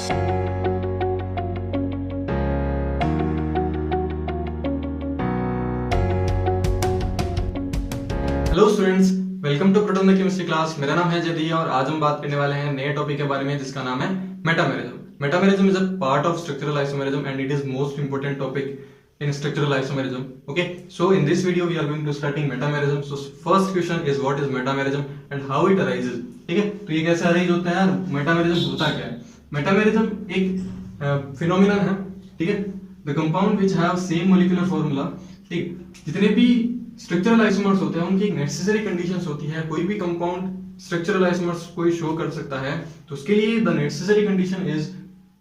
Hello students, welcome to Proton the chemistry class. मेरा नाम है जदिया और आज हम बात करने वाले हैं नए टॉपिक के बारे में जिसका नाम है metamerism. Metamerism is a part of structural isomerism and it is most important topic in structural isomerism. Okay, so in this video we are going to starting metamerism. So first question is what is metamerism and how it arises. ठीक है, तो ये कैसे arise होता है यार, metamerism होता क्या है? मेटामेरिज्म एक फिनोमिनन है, ठीक है, the compound which have same molecular formula. ठीक, जितने भी स्ट्रक्चरल आइसोमर्स होते हैं उनकी एक नेसेसरी कंडीशंस होती है। कोई भी कंपाउंड स्ट्रक्चरल आइसोमर्स कोई शो कर सकता है तो उसके लिए the necessary condition is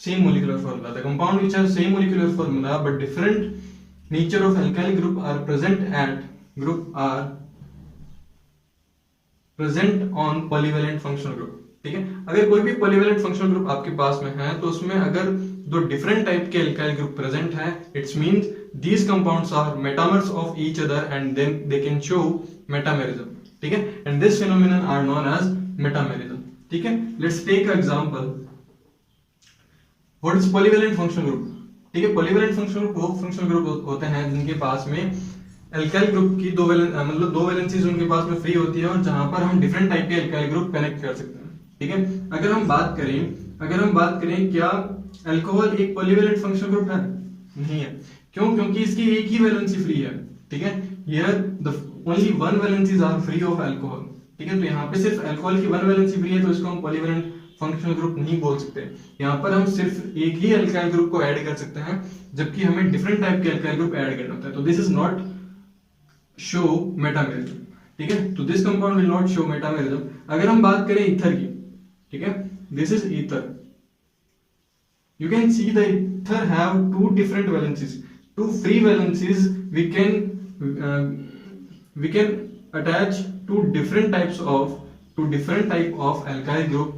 same molecular formula. The compound which have same molecular formula but different nature of alkyl group are present on polyvalent functional group. ठीक है, अगर कोई भी पॉलीवैलेंट फंक्शनल ग्रुप आपके पास में है तो उसमें अगर दो डिफरेंट टाइप के अल्काइल ग्रुप प्रेजेंट है, it's means these compounds are metamers of each other and then they can show metamerism. ठीक है, and this phenomenon are known as metamerism. ठीक है, let's take an example. What is polyvalent functional group? ठीक है, polyvalent functional group वो functional group होते हैं जिनके पास में अल्काइल ग्रुप की दो वैलेंसीज उनके पास में फ्री होती है और जहां पर हम डिफरेंट टाइप के अल्काइल ग्रुप कनेक्ट कर सकते हैं। ठीक है, अगर हम बात करें क्या अल्कोहल एक पॉलीवैलेंट फंक्शनल ग्रुप है? नहीं है। क्यों? क्योंकि इसकी एक ही वैलेंसी फ्री है। ठीक है, here the only one valencies are free of alcohol. ठीक है, तो यहाँ पे सिर्फ अल्कोहल की वन वैलेंसी फ्री है तो इसको हम पॉलीवैलेंट फंक्शनल ग्रुप नहीं बोल सकते। यहाँ पर हम सिर्फ एक ही अल्काइल ग्रुप को ऐड कर सकते हैं जबकि हमें डिफरेंट टाइप के अल्काइल ग्रुप ऐड करना होता है। तो this is not show metamerism. ठीक है, तो this compound will not show metamerism. अगर हम बात करें ईथर की, ठीक है, this is ether. You can see the ether have two different valencies, two free valencies. We can attach two different type of alkyl group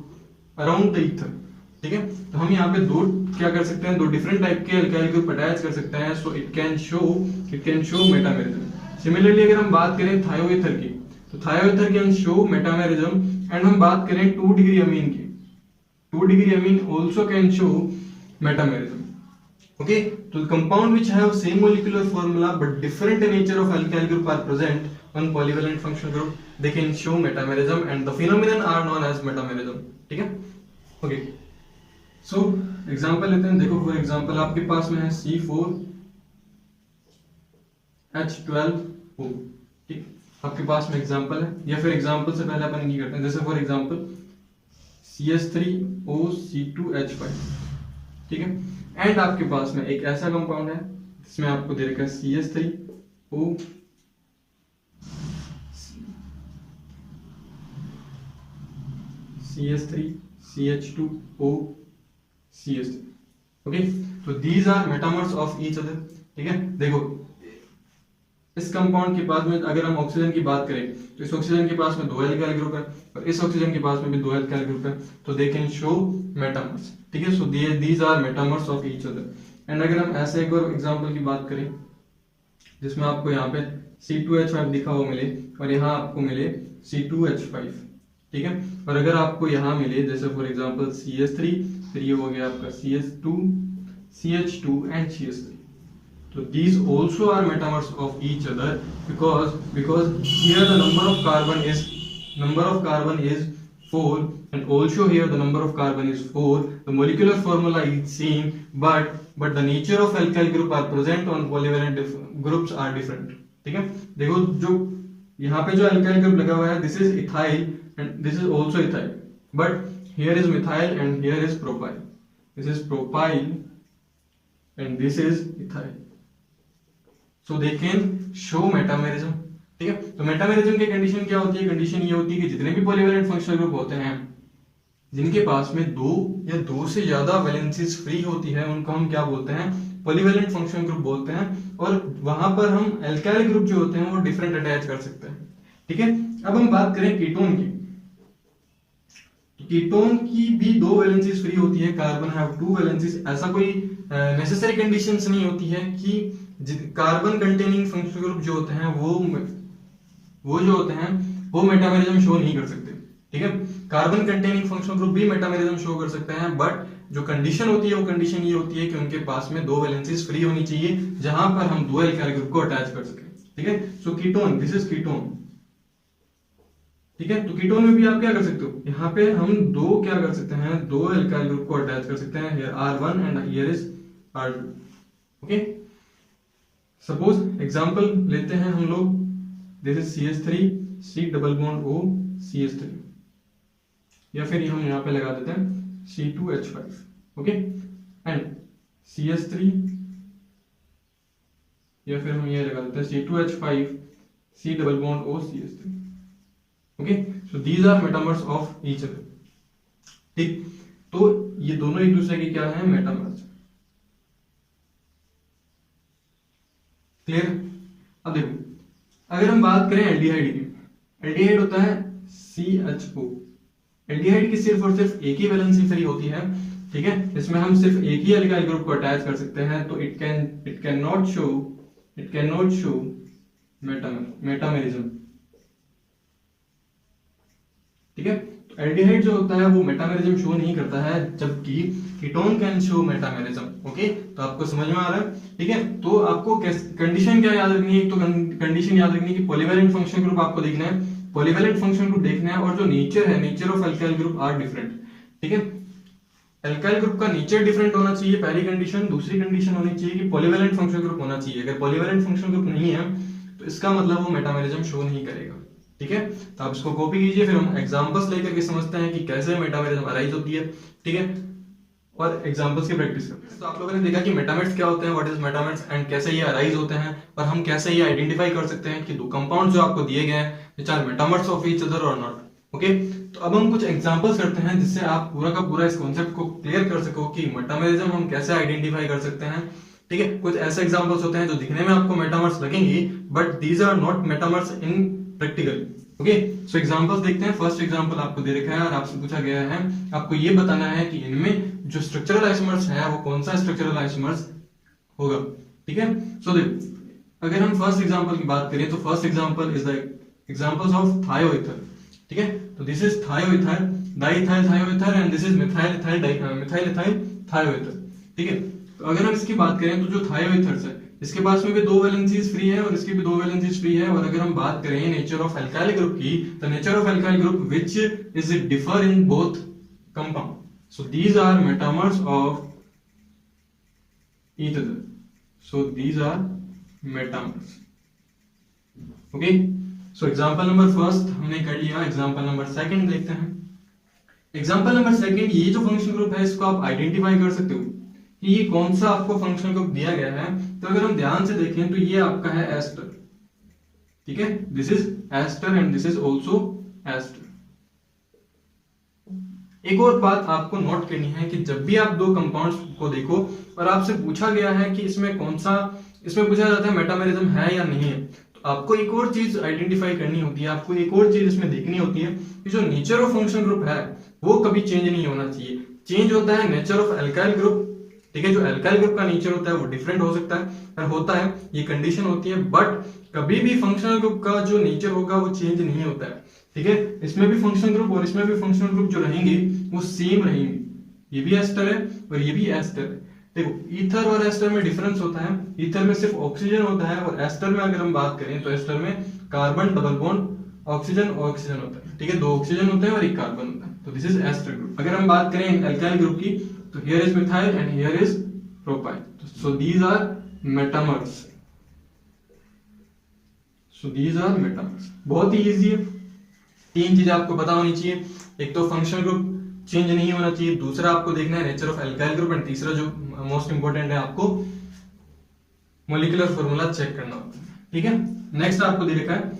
around the ether. ठीक है, तो हम यहाँ पे दो क्या कर सकते हैं, दो डिफरेंट टाइप के अल्काइल ग्रुप अटैच कर सकते हैं। So it can show metamerism. Similarly अगर हम बात करें थायोईथर की, तो थायोईथर कैन शो मेटामेरिज्म। एंड हम बात करें 2 डिग्री अमीन की, 2 degree amine also can show metamerism. Okay, so the compound which have same molecular formula but different nature of alkyl group are present on polyvalent functional group, they can show metamerism and the phenomenon are known as metamerism. ठीक है, okay, so example लेते हैं। देखो for example आपके पास में है C4H12O। ठीक, आपके पास में एग्जांपल है या फिर एग्जांपल से पहले अपन ये करते हैं, जैसे फॉर एग्जांपल CS3OC2H5। ठीक है, एंड आपके पास में एक ऐसा कंपाउंड है जिसमें आपको दे रखा है CS3CH2OCS3। ओके, तो these are metamers of each other. ठीक है, देखो इस कंपाउंड के पास में अगर हम ऑक्सीजन की बात करें तो इस ऑक्सीजन के पास में दो अल्काइल ग्रुप है और इस ऑक्सीजन के पास में भी दो अल्काइल ग्रुप है, तो दे कैन शो मेटामर्स। ठीक है, so these are metamers of each other. And अगर हम ऐसे एक और एग्जांपल की बात करें जिसमें आपको यहाँ पे C2H5 दिखा हुआ मिले और यहाँ आपको मिले C2H5। ठीक है, और अगर आपको यहाँ मिले जैसे फॉर एग्जांपल CS3, फिर ये हो गया आपका CS2, CH2 and CS3, so these also are metamers of each other because here the number of carbon is 4 and also here the number of carbon is 4. The molecular formula is same but the nature of alkyl group are present on polyvalent groups are different. ठीक है, देखो जो यहाँ पे जो alkyl group लगा हुआ है this is ethyl and this is also ethyl but here is methyl and here is propyl. This is propyl and this is ethyl. So they can show metamerism. ठीक है, तो मेटामेरिज्म की condition क्या होती है? कंडीशन ये होती है कि जितने भी पॉलीवैलेंट फंक्शनल ग्रुप होते हैं जिनके पास में दो या दो से ज्यादा वैलेंसीज फ्री होती है उनको हम क्या बोलते हैं? पॉलीवैलेंट फंक्शनल ग्रुप बोलते हैं। और वहां पर हम अल्काइल ग्रुप जो होते हैं वो डिफरेंट अटैच कर सकते हैं। ठीक है, अब हम बात करें कीटोन की। कीटोन की भी दो वैलेंसीज फ्री होती है, कार्बन हैव टू वैलेंसीज। ऐसा कोई नेसेसरी कंडीशंस नहीं होती है कि कार्बन कंटेनिंग फंक्शनल ग्रुप जो होते हैं वो जो होते हैं वो मेटामेरिज्म शो नहीं कर सकते। ठीक है। कार्बन कंटेनिंग फंक्शनल ग्रुप भी मेटामेरिज्म शो कर सकते हैं, बट जो कंडीशन होती है वो कंडीशन ये होती है कि उनके पास में 2 वैलेंसीज फ्री होनी चाहिए जहां पर हम 2 एल्काइल ग्रुप को अटैच कर सकें, ठीक है। सो कीटोन, दिस इज कीटोन, ठीक है। तो कीटोन में भी आप क्या कर सकते हो, यहाँ पे हम 2 क्या कर सकते हैं, 2 एल्काइल ग्रुप को अटैच कर सकते हैं, here R1 and here is R2, okay. Suppose example लेते हैं हम लोग, this is CH3 C double bond O CH3, या फिर हम यहाँ पे लगा देते हैं C2H5, ओके, एंड CH3, या फिर हम ये लगा देते हैं C2H5 C double bond O CH3, okay. So these are metamers of each other, ठीक। तो ये दोनों एक दूसरे के क्या है, मेटामर्स, क्लियर। अब देखो, अगर हम बात करें एल्डिहाइड की, एल्डिहाइड होता है CHO, एल्डिहाइड की सिर्फ और सिर्फ एक ही वैलेंसी फ्री होती है, ठीक है। इसमें हम सिर्फ एक ही एल्काइल ग्रुप को अटैच कर सकते हैं, तो it can not show metamerism, ठीक है। तो एल्डिहाइड जो होता है वो मेटामेरिज्म शो नहीं करता है, जबकि ketone can show metamerism, okay. तो आपको समझ में आ रहा है, ठीक है। तो आपको कंडीशन क्या याद रखनी है, तो कंडीशन याद रखनी है कि पॉलीवैलेंट फंक्शन ग्रुप आपको देखना है, पॉलीवैलेंट फंक्शन ग्रुप देखना है, और जो नेचर है, nature of alkyl group are different, ठीक है। एल्काइल ग्रुप का नेचर डिफरेंट होना चाहिए, पहली कंडीशन। दूसरी कंडीशन होनी चाहिए कि पॉलीवैलेंट फंक्शन ग्रुप होना चाहिए। अगर पॉलीवैलेंट फंक्शन ग्रुप नहीं है तो इसका मतलब वो मेटामेरिज्म शो नहीं करेगा, ठीक है। तो आप इसको कॉपी कीजिए, फिर हम एग्जांपल्स लेकर के समझते हैं कि कैसे मेटामेरिज्म अराइज होती है, ठीक है, और एग्जांपल्स की प्रैक्टिस करते हैं। तो आप लोगों ने देखा कि मेटामेर्स क्या होते हैं, व्हाट इज मेटामेर्स, एंड कैसे ये अराइज होते हैं, और हम कैसे ये आइडेंटिफाई कर सकते हैं कि 2 कंपाउंड जो आपको दिए गए हैं which are metamers of each other और नॉट, ओके। तो अब हम कुछ एग्जांपल्स करते हैं जिससे आप पूरा का पूरा इस कॉन्सेप्ट को क्लियर कर सको कि मेटामेरिज्म हम कैसे आइडेंटिफाई कर सकते हैं, ठीक है। कुछ ऐसे एग्जांपल्स होते हैं जो दिखने में आपको मेटामर्स लगेंगे, but these are not metamers in practical, okay. So examples देखते हैं। फर्स्ट एग्जांपल आपको दे रखा है और आपसे पूछा गया है आपको ये बताना है कि इनमें जो स्ट्रक्चरल आइसोमर्स है वो कौन सा स्ट्रक्चरल आइसोमर्स होगा, ठीक है। सो देखो, अगर हम फर्स्ट एग्जांपल की बात करें तो first example is the examples of थायोईथर, ठीक है। तो this is थायोईथर, diethyl थायोईथर, and this is methyl ethyl थायोईथर, ठीक है। तो अगर हम इसकी बात करें तो जो थायोईथर्स है इसके पास में भी 2 वैलेंसीज फ्री है और इसके भी 2 वैलेंसीज फ्री है। और अगर हम बात करें नेचर ऑफ एल्काइल ग्रुप की, तो nature of alkyl group which is differ in both compound, so these are metamers of each other, so these are metamers, okay. So example number first हमने कर लिया, एग्जांपल नंबर सेकंड देखते हैं। Example number second, ये जो function group है इसको आप आइडेंटिफाई कर सकते हो कि ये कौन सा आपको फंक्शनल ग्रुप दिया गया है। तो अगर हम ध्यान से देखें तो ये आपका है एस्टर, ठीक है, this is ester and this is also ester. एक और बात आपको नोट करनी है कि जब भी आप 2 कंपाउंड्स को देखो और आपसे पूछा गया है कि इसमें कौन सा, इसमें पूछा जाता है मेटामेरिज्म है या नहीं है, तो आपको एक और चीज आइडेंटिफाई करनी होती है, आपको एक और चीज इसमें देखनी होती है कि जो नेचर ऑफ फंक्शन ग्रुप है वो कभी चेंज नहीं होना चाहिए। चेंज होता है नेचर ऑफ एल्काइल ग्रुप, ठीक है। जो एल्काइल ग्रुप का नेचर होता है वो डिफरेंट हो सकता है और होता है, ये कंडीशन होती है, बट कभी भी फंक्शनल ग्रुप का जो नेचर होगा वो चेंज नहीं होता है, ठीक है। इसमें भी फंक्शनल ग्रुप और इसमें भी फंक्शनल ग्रुप जो रहेंगे वो सेम रहेंगे, ये भी एस्टर है और ये भी एस्टर है। देखो, ईथर और एस्टर में डिफरेंस होता है, ईथर में सिर्फ ऑक्सीजन होता है और एस्टर में अगर हम बात करें तो एस्टर में carbon double bond oxygen oxygen होता है, ठीक है, 2 ऑक्सीजन होते हैं और 1 कार्बन होता है, तो दिस इज एस्टर ग्रुप। अगर हम बात करें एल्काइल ग्रुप की तो here is methyl and here is propyl, so these are metamers, so these are metamers। बहुत ही इजी है, 3 चीजें आपको पता होनी चाहिए, एक तो फंक्शनल ग्रुप चेंज नहीं होना चाहिए, दूसरा आपको देखना है nature of alkyl group, and तीसरा जो मोस्ट इंपोर्टेंट है आपको मॉलिक्यूलर फॉर्मूला चेक करना होता है, ठीक है। नेक्स्ट आपको दे रखा है,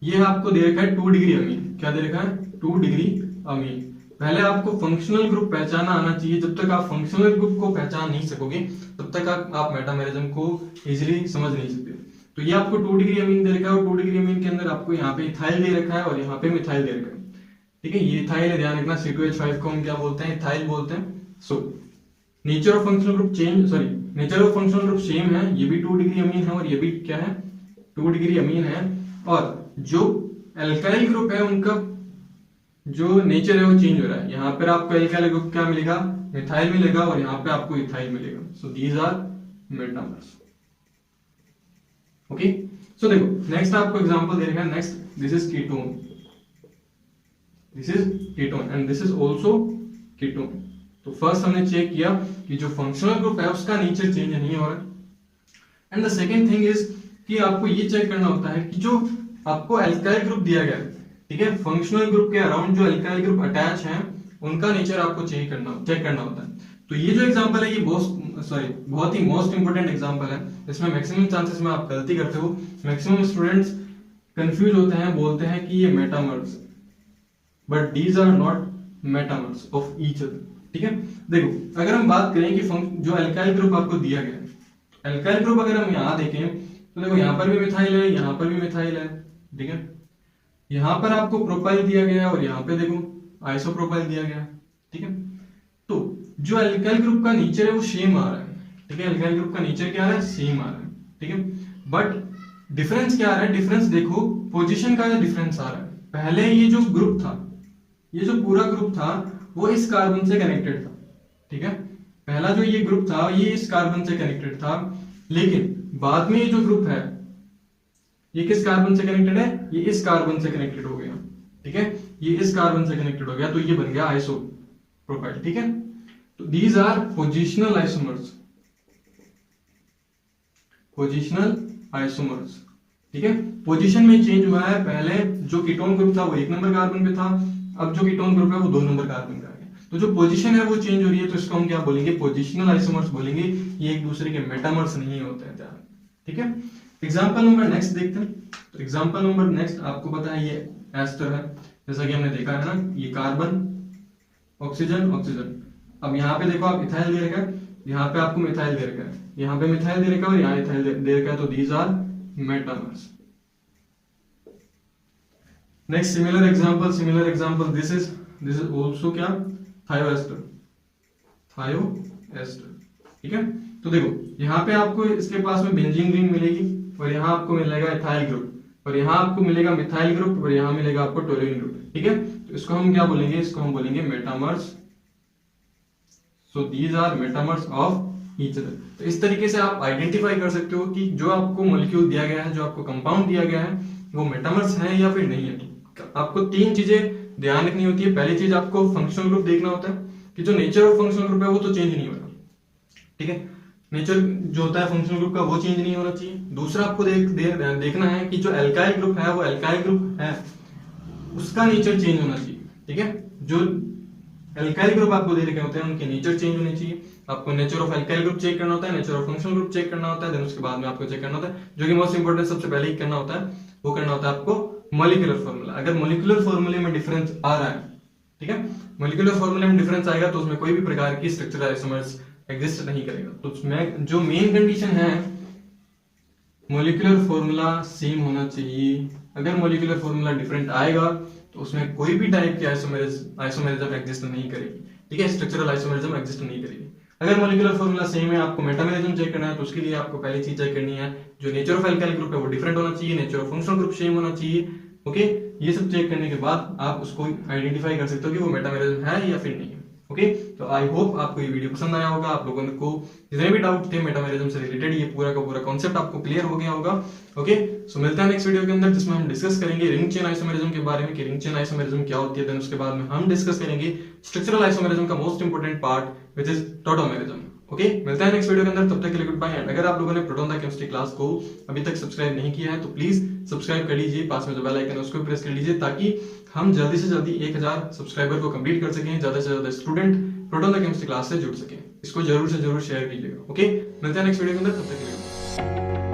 ये आपको दे रखा है 2 डिग्री अमीन, क्या दे रखा है 2 डिग्री अमीन। पहले आपको फंक्शनल ग्रुप पहचाना आना चाहिए, जब तक आप फंक्शनल ग्रुप को पहचान नहीं सकोगे तब तक आप मेटामेरिज्म को इजीली समझ नहीं सकते। तो ये आपको 2 डिग्री अमीन दे रखा है और 2 डिग्री अमीन के अंदर आपको यहाँ पे इथाइल दे रखा है और यहाँ पे मिथाइल दे रखा है, ठीक है। ये इथाइल है, ध्यान रखना, C2H5 को हम क्या बोलते हैं, इथाइल बोलते हैं। So nature of functional group change, sorry, nature of functional group same है, ये भी 2 डिग्री अमीन है और ये भी क्या है 2 डिग्री अमीन है। और जो एल्काइल ग्रुप है उनका जो नेचर है वो चेंज हो रहा है। यहाँ पर आपको एल्काइल ग्रुप क्या मिलेगा, मिथाइल मिलेगा, और यहाँ पे आपको इथाइल मिलेगा। So these are metamers. Okay, so देखो नेक्स्ट आपको एग्जांपल दे रखा है। Next, this is ketone, this is ketone and this is also ketone. तो फर्स्ट हमने चेक किया कि जो फंक्शनल ग्रुप है उसका नेचर चेंज नहीं हो रहा। And the second thing is कि आपको ये चेक करना होता है कि जो आपको अल्काइल ग्रुप दिया गया है, ठीक है, फंक्शनल ग्रुप के अराउंड जो अल्काइल ग्रुप अटैच हैं उनका नेचर आपको चेक करना होता है। तो ये जो एग्जांपल है ये बहुत ही मोस्ट इंपोर्टेंट एग्जांपल है। इसमें मैक्सिमम चांसेस में आप गलती करते हो, मैक्सिमम स्टूडेंट्स कंफ्यूज होते हैं, बोलते हैं कि ये metamers, but these are not metamers of each other. ठीक है, देखो अगर हम बात करें कि जो अल्काइल ग्रुप आपको दिया गया है, अल्काइल ग्रुप अगर हम यहाँ देखें तो देखो यहाँ पर भी मिथाइल है, यहाँ पर भी मिथाइल है, ठीक है, यहाँ पर आपको प्रोपाइल दिया गया है और यहाँ पे देखो आइसोप्रोपाइल दिया गया है। ठीक है, तो जो अल्काइल ग्रुप का नेचर है वो सेम आ रहा है। ठीक है, अल्काइल ग्रुप का नेचर क्या आ रहा है, सेम आ रहा है। ठीक है, बट डिफरेंस क्या आ रहा है, डिफरेंस देखो पोजीशन का डिफरेंस आ रहा है। पहले ये जो ग्रुप था, ये जो पूरा ग्रुप था वो इस कार्बन से कनेक्टेड था। ठीक है, पहला जो ये ग्रुप था ये इस कार्बन से कनेक्टेड था, लेकिन बाद में ये जो ग्रुप है ये किस कार्बन से कनेक्टेड है, ये इस कार्बन से कनेक्टेड हो गया। ठीक है, ये इस कार्बन से कनेक्टेड हो गया, तो ये बन गया आइसोप्रोपाइल। ठीक है, तो these are positional isomers, positional isomers. ठीक है, पोजीशन में चेंज हुआ है। पहले जो कीटोन ग्रुप था वो 1 नंबर कार्बन पे था, अब जो कीटोन ग्रुप है वो 2 नंबर कार्बन पे आ गया। तो जो पोजीशन है वो चेंज हो रही है, तो इसको हम क्या बोलेंगे, पोजिशनल आइसोमर्स बोलेंगे। ये एक दूसरे के मेटामर्स नहीं होते हैं। ठीक है, एग्जाम्पल नंबर नेक्स्ट देखते हैं। तो एग्जाम्पल नंबर नेक्स्ट आपको पता है ये एस्टर है, जैसा कि हमने देखा है ना, ये कार्बन, ऑक्सीजन, ऑक्सीजन। अब यहाँ पे देखो आप इथाइल दे रखा है, यहाँ पे आपको मिथाइल दे रखा है, यहाँ पे मिथाइल दे रखा है और यहाँ इथाइल दे रखा है, तो these are metamers. Next similar example this is also क्या, थायोएस्टर, थायोएस्टर। ठीक है, तो देखो यहाँ पे आपको इसके पास में बेंजीन रिंग मिलेगी और यहाँ आपको मिलेगा इथाइल ग्रुप, और यहाँ आपको मिलेगा मिथाइल ग्रुप, और यहाँ मिलेगा आपको टोल्यूइन ग्रुप। ठीक है, तो इसको हम क्या बोलेंगे, इसको हम बोलेंगे metamers. So these are metamers of each other. तो इस तरीके से आप आइडेंटिफाई कर सकते हो कि जो आपको मॉलिक्यूल दिया गया है, जो आपको कंपाउंड दिया गया है, वो मेटामर्स है या फिर नहीं है। तो आपको 3 चीजें ध्यान रखनी होती है। पहली चीज आपको फंक्शनल ग्रुप देखना होता है कि जो नेचर ऑफ फंक्शनल ग्रुप है वो तो चेंज नहीं हो रहा। ठीक है, नेचर जो होता है फंक्शनल ग्रुप का वो चेंज नहीं होना चाहिए। दूसरा आपको देखना है कि जो अल्काइल ग्रुप है वो अल्काइल ग्रुप है, उसका नेचर चेंज होना चाहिए। ठीक है, जो अल्काइल ग्रुप आपको दे रखे होते हैं उनके नेचर चेंज होने चाहिए। आपको nature of alkyl group check करना होता है, nature of functional group check करना होता है, देन उसके बाद में आपको चेक करना होता है, जो कि मोस्ट इंपोर्टेंट सबसे पहले ही करना होता है, वो करना होता है आपको मॉलिक्यूलर फार्मूला। अगर मॉलिक्यूलर फार्मूले में डिफरेंस आ रहा है, ठीक है, मॉलिक्यूलर फार्मूले में डिफरेंस आएगा तो उसमें कोई भी प्रकार की स्ट्रक्चरल आइसोमर्स एग्जिस्ट नहीं करेगा। तो उसमें जो मेन कंडीशन है, मॉलिक्यूलर फार्मूला सेम होना चाहिए। अगर मॉलिक्यूलर फार्मूला डिफरेंट आएगा तो उसमें कोई भी टाइप की आइसोमेरिज्म एग्जिस्ट नहीं करेगी। ठीक है, स्ट्रक्चरल आइसोमेरिज्म एग्जिस्ट नहीं करेगी। अगर मॉलिक्यूलर फार्मूला सेम है, आपको मेटामेरिज्म चेक करना है, तो उसके लिए आपको पहली चीज चेक करनी है जो नेचर ऑफ अल्काइल ग्रुप है वो डिफरेंट होना चाहिए, nature of functional group same होना चाहिए। ओके, ये सब चेक करने के बाद आप उसको आइडेंटिफाई कर सकते हो कि वो मेटामेरिज्म है या फिर नहीं है। ओके, तो आई होप आपको ये वीडियो पसंद आया होगा। आप लोगों को जितने भी डाउट थे मेटामेरिज्म से रिलेटेड, ये पूरा का पूरा कॉन्सेप्ट आपको क्लियर हो गया होगा। ओके, सो मिलते हैं नेक्स्ट वीडियो के अंदर, जिसमें हम डिस्कस करेंगे रिंग चेन आइसोमेरिज्म के बारे में कि रिंग चेन आइसोमेरिज्म क्या होती है। देन उसके बाद में हम डिस्कस करेंगे स्ट्रक्चरल आइसोमेरिज्म का most important part which is tautomerism. Okay, मिलते हैं नेक्स्ट वीडियो के अंदर, तब तक के लिए गुड बाय। एंड अगर आप लोगों ने प्रोटोन द केमिस्ट्री क्लास को अभी तक सब्सक्राइब नहीं किया है तो प्लीज सब्सक्राइब कर लीजिए, पास में जो बेल आइकन है उसको प्रेस कर लीजिए, ताकि हम जल्दी से जल्दी 1000 सब्सक्राइबर को कंप्लीट कर सकें, ज्यादा से ज्यादा student proton the chemistry class से जुड़ सकें। इसको जरूर से जरूर शेयर कीजिएगा। ओके, मिलते हैं नेक्स्ट वीडियो के अंदर, तब तक के लिए।